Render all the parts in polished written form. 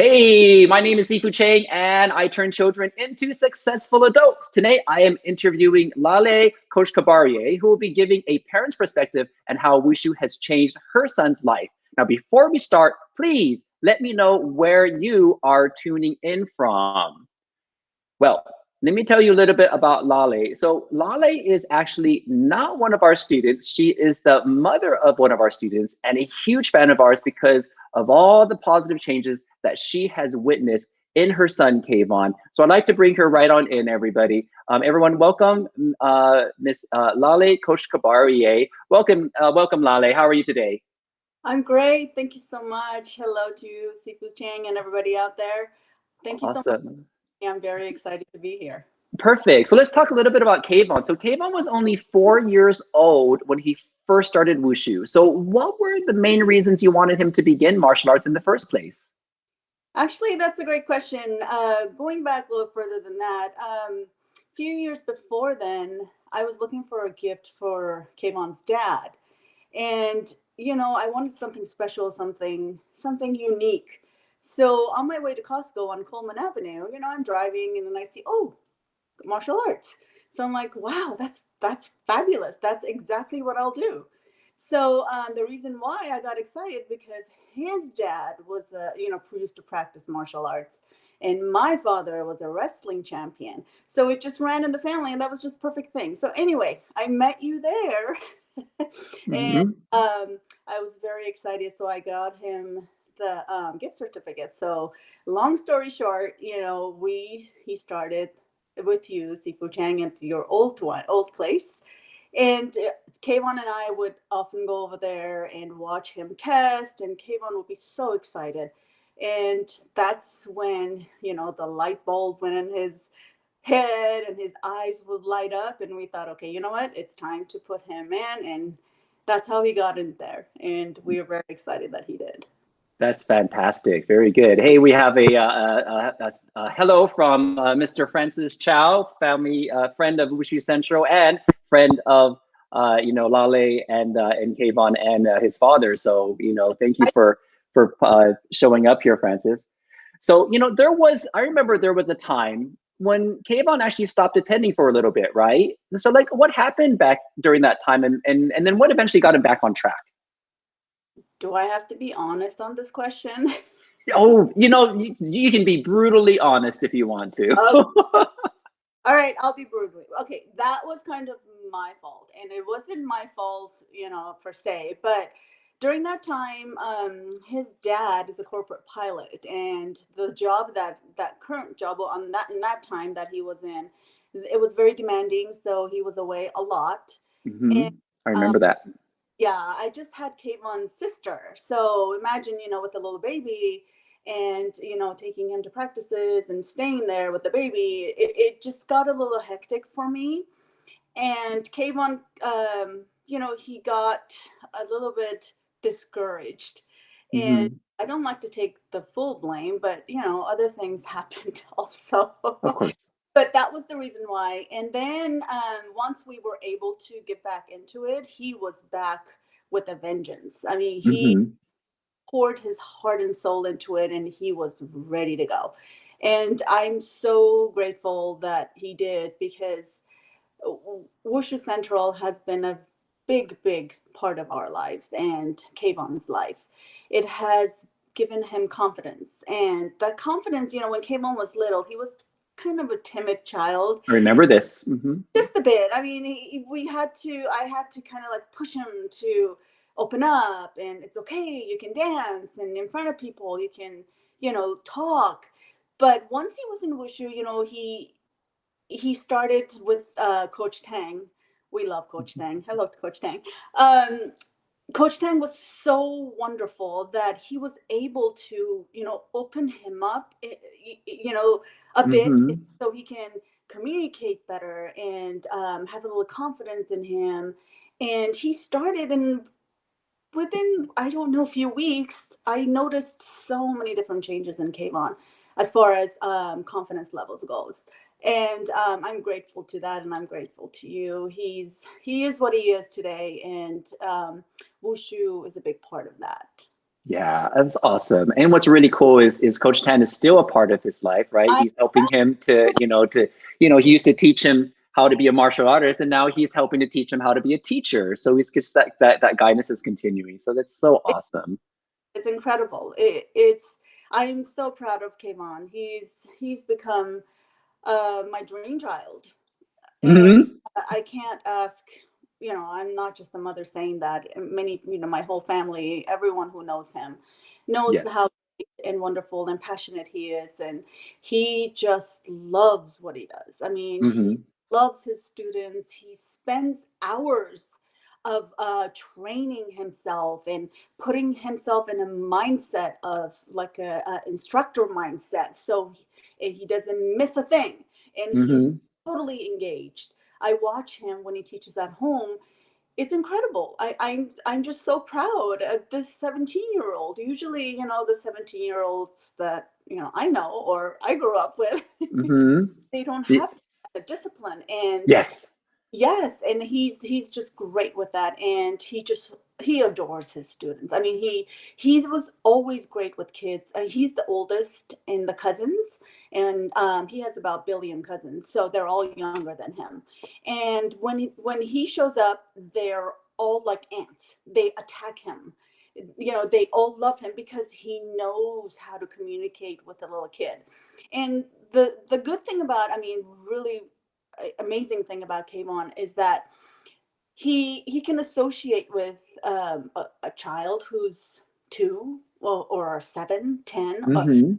Hey, my name is Sifu Chang, and I turn children into successful adults. Today, I am interviewing Laleh Khoshkbariie, who will be giving a parent's perspective on how Wushu has changed her son's life. Now, before we start, please let me know where you are tuning in from. Well, let me tell you a little bit about Laleh. So Laleh is actually not one of our students. She is the mother of one of our students and a huge fan of ours because of all the positive changes that she has witnessed in her son, Kayvon. So I'd like to bring her right on in, everybody. Everyone, welcome Miss Laleh Khoshkbariie. Welcome, Laleh. How are you today? I'm great. Thank you so much. Hello to you, Sifu Chang, and everybody out there. Thank you so much. Awesome. I'm very excited to be here. Perfect. So let's talk a little bit about Kayvon. So Kayvon was only 4 years old when he first started Wushu. So what were the main reasons you wanted him to begin martial arts in the first place? Actually, that's a great question. Going back a little further than that, a few years before then, I was looking for a gift for Kayvon's dad. And, I wanted something special, something unique. So on my way to Costco on Coleman Avenue, I'm driving and then I see, oh, martial arts. So I'm like, wow, that's fabulous. That's exactly what I'll do. So the reason why I got excited because his dad was used to practice martial arts, and my father was a wrestling champion. So it just ran in the family, and that was just perfect thing. So anyway, I met you there, and Hmm. I was very excited. So I got him the gift certificate. So long story short, he started with you, Sifu Chang, at your old place. And Kayvon and I would often go over there and watch him test, and Kayvon would be so excited. And that's when, the light bulb went in his head and his eyes would light up. And we thought, okay, you know what? It's time to put him in. And that's how he got in there. And we were very excited that he did. That's fantastic. Very good. Hey, we have a hello from Mr. Francis Ciao, family friend of Wushu Central and friend of Laleh and Kayvon and his father. So thank you for showing up here, Francis. So I remember there was a time when Kayvon actually stopped attending for a little bit, right? So like, what happened back during that time, and then what eventually got him back on track? Do I have to be honest on this question? Oh, you can be brutally honest if you want to. All right, I'll be brutal. Okay, that was kind of my fault, and it wasn't my fault, per se. But during that time, his dad is a corporate pilot, and the job that current job on that in that time that he was in, it was very demanding. So he was away a lot, Hmm. and I um, remember that. yeah, I just had Kayvon's sister. So imagine, with a little baby and, taking him to practices and staying there with the baby, it just got a little hectic for me. And Kayvon, he got a little bit discouraged. And Hmm. I don't like to take the full blame, but, other things happened also. Of course. But that was the reason why. And then once we were able to get back into it, he was back with a vengeance. I mean, he Hmm. poured his heart and soul into it, and he was ready to go. And I'm so grateful that he did, because Wushu Central has been a big part of our lives and Kayvon's life. It has given him confidence. And that confidence, when Kayvon was little, he was kind of a timid child, I remember this. Hmm. just a bit. I mean, I had to kind of like push him to open up, and it's okay, you can dance, and in front of people, you can, talk. But once he was in Wushu, he started with Coach Tang. We love Coach Tang. Hello, Coach Tang. Um, Coach Tang was so wonderful that he was able to, open him up, a bit, Hmm. so he can communicate better and have a little confidence in him. And he started, and within, I don't know, a few weeks, I noticed so many different changes in Kayvon as far as confidence levels goes. And I'm grateful to that, and I'm grateful to you. He is what he is today, and Wushu is a big part of that. Yeah, that's awesome. And what's really cool is Coach Tan is still a part of his life, right? I He's helping him to he used to teach him how to be a martial artist, and now he's helping to teach him how to be a teacher. So he's just that guidance is continuing. So that's so awesome. it's incredible. It's I'm so proud of Kayvon. He's become my dream child, and Hmm. I can't ask. I'm not just the mother saying that. Many, my whole family, everyone who knows him, knows Yes. how great and wonderful and passionate he is, and he just loves what he does. I mean, he Hmm. loves his students. He spends hours of training himself and putting himself in a mindset of like a instructor mindset, so he doesn't miss a thing, and he's Hmm. totally engaged. I watch him when he teaches at home. It's incredible. I'm just so proud of this 17-year-old. Usually, the 17-year-olds that I know or I grew up with, Hmm. they don't have a discipline. And Yes. yes, and he's just great with that, and he adores his students. I mean, he was always great with kids. He's the oldest in the cousins, and he has about billion cousins, so they're all younger than him. And when he shows up, they're all like ants. They attack him. They all love him because he knows how to communicate with a little kid. And the good thing about, I mean, really amazing thing about Kayvon is that he can associate with a child who's 2 or 7, 10, Hmm.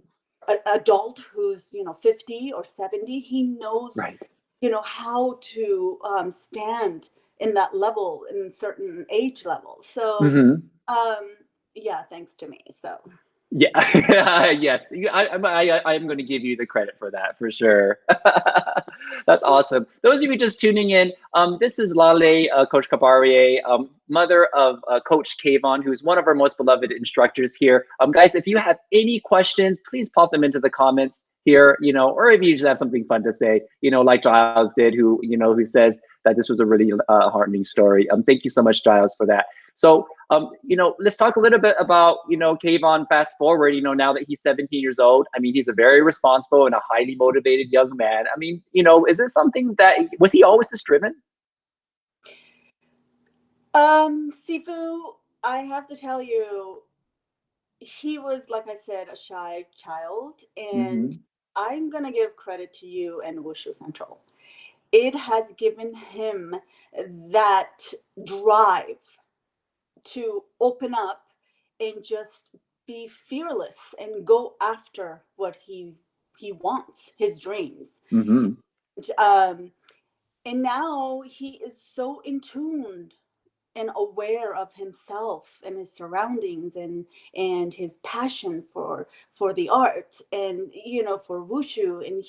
an adult who's 50 or 70. He knows Right. how to stand in that level in certain age levels. So Hmm. um yeah, thanks to me. So Yeah, yes. I'm going to give you the credit for that for sure. That's awesome. Those of you just tuning in, this is Laleh, Coach Kabarie, mother of Coach Kayvon, who's one of our most beloved instructors here. Guys, if you have any questions, please pop them into the comments here, or if you just have something fun to say, like Giles did, who says that this was a really heartening story. Thank you so much, Giles, for that. So, let's talk a little bit about, Kayvon fast forward, now that he's 17 years old. I mean, he's a very responsible and a highly motivated young man. I mean, is this something that, was he always this driven? Sifu, I have to tell you, he was, like I said, a shy child, and Hmm. I'm gonna give credit to you and Wushu Central. It has given him that drive to open up and just be fearless and go after what he wants, his dreams. Hmm. Um, and now he is so in tune and aware of himself and his surroundings and his passion for the arts and for wushu, and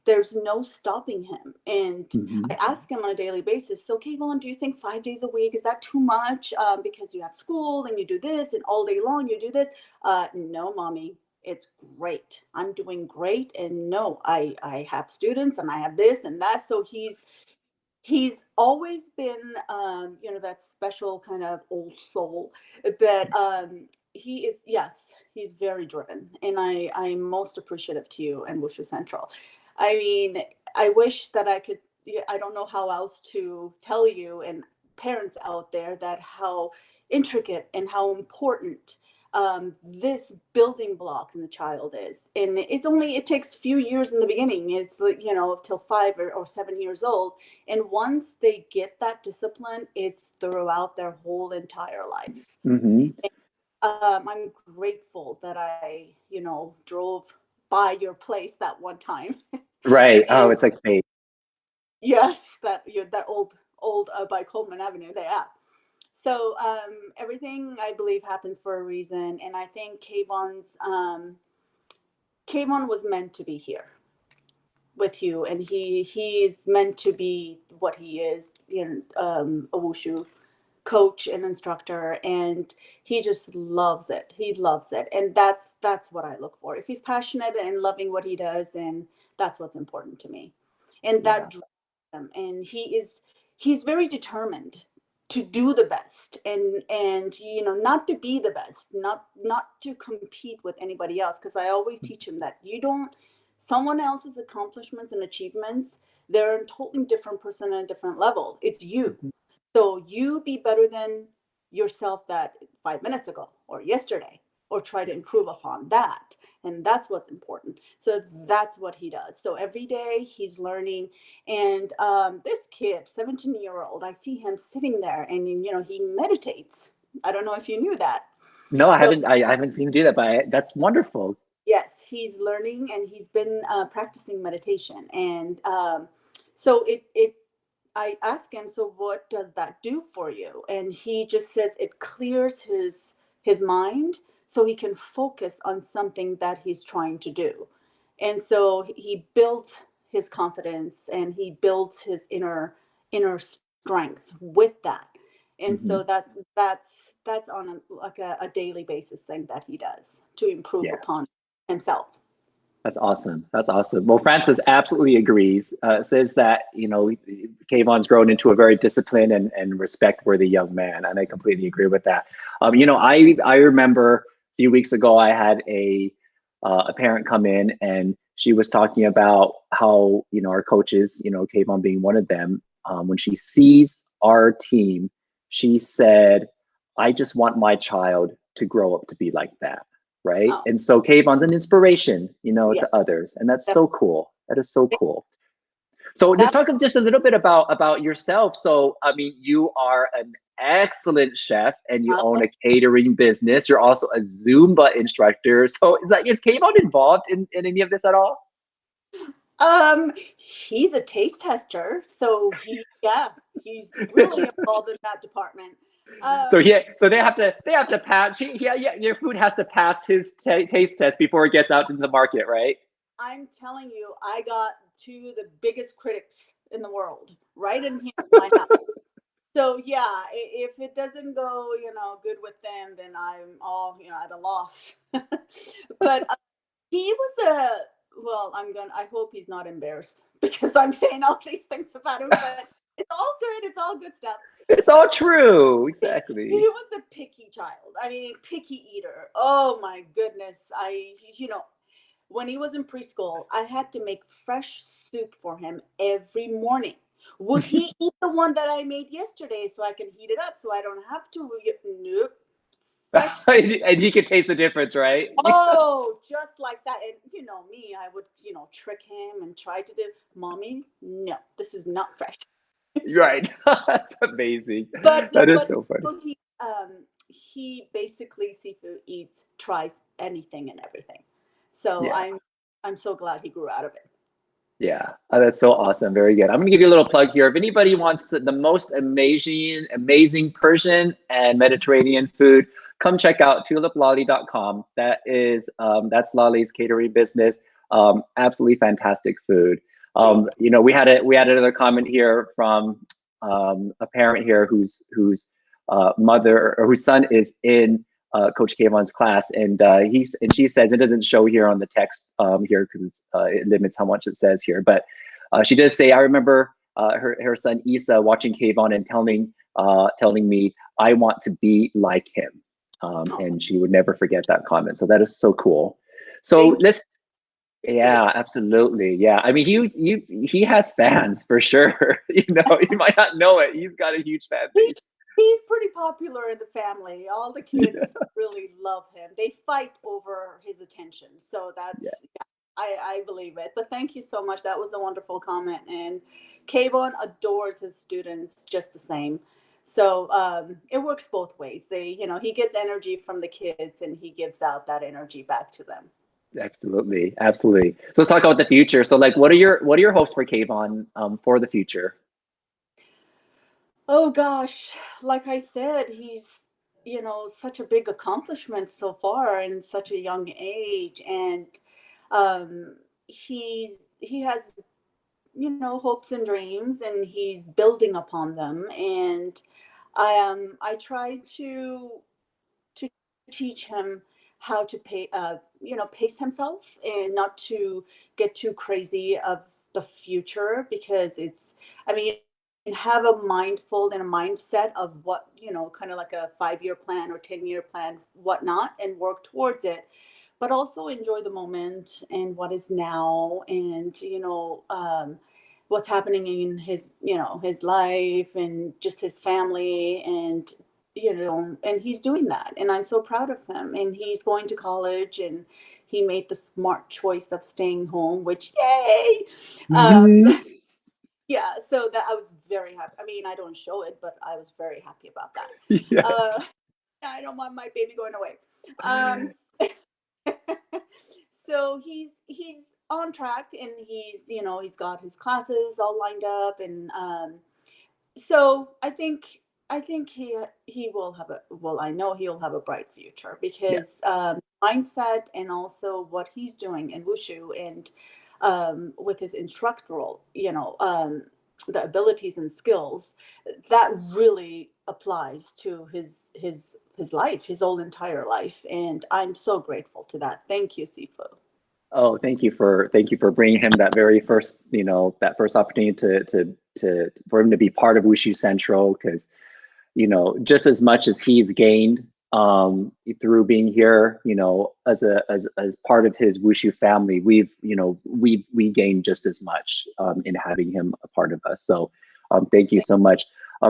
there's no stopping him. And I Hmm. ask him on a daily basis, so Kayvon, do you think 5 days a week, is that too much, because you have school and you do this and all day long you do this? No, mommy, it's great, I'm doing great, and no, I have students and I have this and that. So he's always been that special kind of old soul that he is. Yes, he's very driven, and I'm most appreciative to you and Wushu Central. I mean, I wish that I could. I don't know how else to tell you and parents out there that how intricate and how important this building blocks in the child is. And it takes few years in the beginning. It's like, till 5 or 7 years old, and once they get that discipline, it's throughout their whole entire life. Hmm. I'm grateful that I, drove by your place that one time. Right. Oh, And it's like fate. yes, that old by Coleman Avenue there. Yeah. So everything I believe happens for a reason, and I think Kayvon was meant to be here with you, and he's meant to be what he is, a wushu coach and instructor, and he just loves it. He loves it, and that's what I look for. If he's passionate and loving what he does, and that's what's important to me, and that Yeah. drives him. And he's very determined to do the best, and not to be the best, not to compete with anybody else, because I always teach him that you don't, someone else's accomplishments and achievements, they're a totally different person at a different level. It's you. Mhm. So you be better than yourself that 5 minutes ago or yesterday, or try to improve upon that. And that's what's important. So that's what he does. So every day he's learning. And this kid, 17-year-old, I see him sitting there and, he meditates. I don't know if you knew that. No, I So haven't. I haven't seen him do that, but that's wonderful. yes, he's learning, and he's been practicing meditation. And so I ask him, so what does that do for you? And he just says it clears his mind so he can focus on something that he's trying to do. And so he built his confidence, and he built his inner strength with that. And Hmm. so that's on a daily basis thing that he does to improve Yeah. upon himself. That's awesome. That's awesome. Well, Francis absolutely agrees. Says that Kayvon's grown into a very disciplined and respect-worthy young man, and I completely agree with that. I remember a few weeks ago I had a parent come in, and she was talking about how our coaches, Kayvon being one of them, when she sees our team, she said, "I just want my child to grow up to be like that." Right? Oh, And so Kayvon's an inspiration, yeah. to others, and that's That, so cool. That is so cool. So let's that talk just a little bit about yourself. So I mean, you are an excellent chef, and you own a catering business. You're also a Zumba instructor. So is Kayvon involved in any of this at all? He's a taste tester, so he's really involved in that department. So Um, yeah, so they have to pass. Yeah, your food has to pass his taste test before it gets out into the market, right? I'm telling you, I got two of the biggest critics in the world right in here in my house. So yeah, if it doesn't go, good with them, then I'm all, at a loss. But he was well, I hope he's not embarrassed because I'm saying all these things about him, but it's all good. It's all good stuff. It's But all true. he Exactly. was a picky child. I mean, picky eater. Oh my goodness. When he was in preschool, I had to make fresh soup for him every morning. Would he eat the one that I made yesterday so I can heat it up so I don't have to? Nope. Fresh. And he could taste the difference, right? Oh, just like that. And me, I would, trick him and try to do, Mommy, no, this is not fresh. Right. That's amazing. But That is but so funny. he basically seafood eats, tries anything and everything. So Yeah. I'm so glad he grew out of it. Yeah. That's so awesome. Very good. I'm going to give you a little plug here. If anybody wants the most amazing Persian and Mediterranean food, come check out tuliplolly.com. That's Laleh's catering business. Absolutely fantastic food. Thank We had another comment here from a parent here whose mother or whose son is in Coach Kayvon's class, and she says it doesn't show here on the text here because it limits how much it says here, but she does say, I remember her son Isa watching Kayvon and telling me I want to be like him, oh, and she would never forget that comment. So that is so cool. So thank you. let's Appreciate yeah, it. absolutely. Yeah. I mean, he has fans for sure. You might not know it. He's got a huge fan He's base. he's pretty popular in the family. All the Yeah. kids really love him. They fight over his attention. So Yeah. that's, yeah, I believe it. But thank you so much. That was a wonderful comment. And Kayvon adores his students just the same. So it works both ways. He gets energy from the kids, and he gives out that energy back to them. Absolutely. Absolutely. So let's talk about the future. So like what are your hopes for Kayvon for the future? Oh gosh, like I said, he's, such a big accomplishment so far in such a young age. And he has, hopes and dreams, and he's building upon them. And I try to teach him how to pace himself, and not to get too crazy of the future, because I mean, and have a mindful and a mindset of what, kind of like a 5-year plan or 10-year plan, whatnot, and work towards it, but also enjoy the moment and what is now, and what's happening in his his life and just his family, and he's doing that, and I'm so proud of him, and he's going to college, and he made the smart choice of staying home, which yay. Yeah, so that I was very happy. I mean, I don't show it, but I was very happy about that. Yeah. I don't want my baby going away. Um, so he's on track, and he's got his classes all lined up, and so I think he will have a well, I know he'll have a bright future, Yeah. because mindset, and also what he's doing in wushu, and with his instructoral, the abilities and skills that really applies to his life, his whole entire life, and I'm so grateful to that. Thank you, Sifu. Oh, thank you for bringing him that very first, that first opportunity to for him to be part of Wushu Central, because just as much as he's gained through being here, as part of his Wushu family, we gained just as much in having him a part of us. So thank you so much.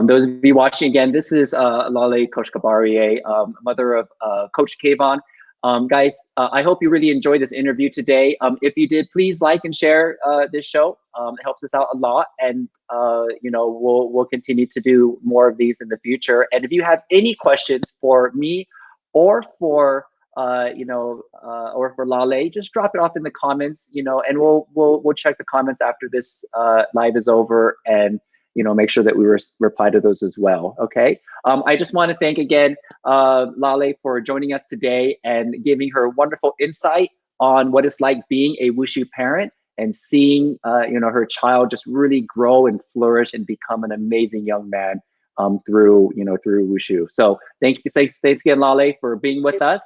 Those of you watching again, this is Laleh Khoshkbariie, mother of Coach Kayvon. Guys, I hope you really enjoyed this interview today. If you did, please like and share this show. It helps us out a lot, and we'll continue to do more of these in the future. And if you have any questions for me, or for or for Laleh, just drop it off in the comments. And we'll check the comments after this live is over, and make sure that we reply to those as well. Okay. I just want to thank again Laleh for joining us today and giving her wonderful insight on what it's like being a Wushu parent, and seeing her child just really grow and flourish and become an amazing young man through Wushu. So thanks again, Laleh, for being with us.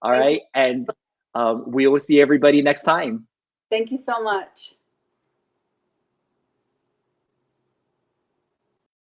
All Thank you. right, and we will see everybody next time. Thank you so much.